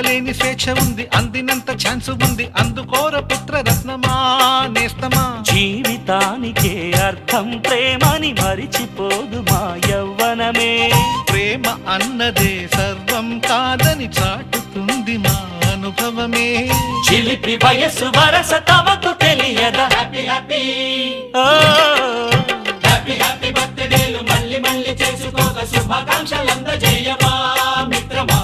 లేని స్వేచ్ఛ ఉంది, అందినంత ఛాన్స్ ఉంది, అందుకోర పుత్ర రత్నమా నేస్తమా. జీవితానికే అర్థం ప్రేమని మరిచిపోదు మా యవ్వనమే. ప్రేమ అన్నదే సర్వం కాదని చాటుతుంది మా అనుభవమే. చిలిపి వయసు వరస తమకు తెలియదా. హ్యాపీ హ్యాపీ హ్యాపీ హ్యాపీ బర్త్డేలు మళ్ళీ మళ్ళీ చేసుకోక శుభాకాంక్షలందజేయమా మిత్రమా.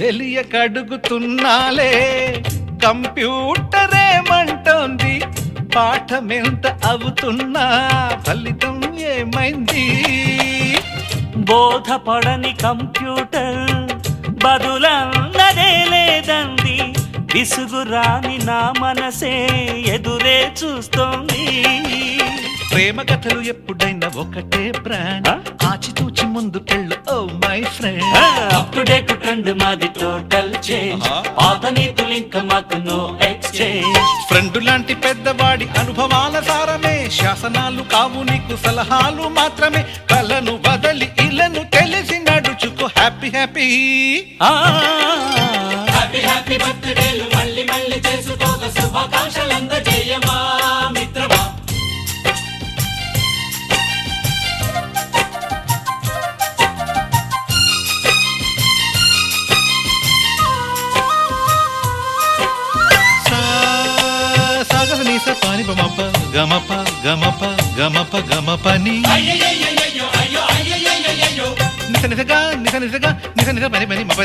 తెలియకడుగుతున్నాలే కంప్యూటరేమంటోంది, పాఠమెంత అవుతున్నా ఫలితం ఏమైంది. బోధపడని కంప్యూటర్ బదులన్నదే లేదంది, విసుగురాని నా మనసే ఎదురే చూస్తోంది. ప్రేమ కథలు ఎప్పుడైనా ఒకటే బ్రాండ్, ఆచితూచి ముందుకెళ్ళు oh my friend. Up to date trend మాది టోటల్ చేంజ్, పాత నీతులు ఇంకా మాకు నో ఎక్స్చేంజ్. ఫ్రెండ్ లాంటి పెద్దవాడి అనుభవాల సారమే, శాసనాలు కావు నీకు సలహాలు మాత్రమే. కలను వదలి ఇలను తెలిసి నడుచుకో హ్యాపీ హ్యాపీ హ్యాపీ హ్యాపీ బర్త్డేలు మళ్ళీ మళ్ళీ చేసుకోక శుభాకాంక్షలందజేయమా మిత్రమా. పాని బమప గమప గమప గమప గమపని నిస నిసగా నిస నిసగా నిస నిస పని పని మప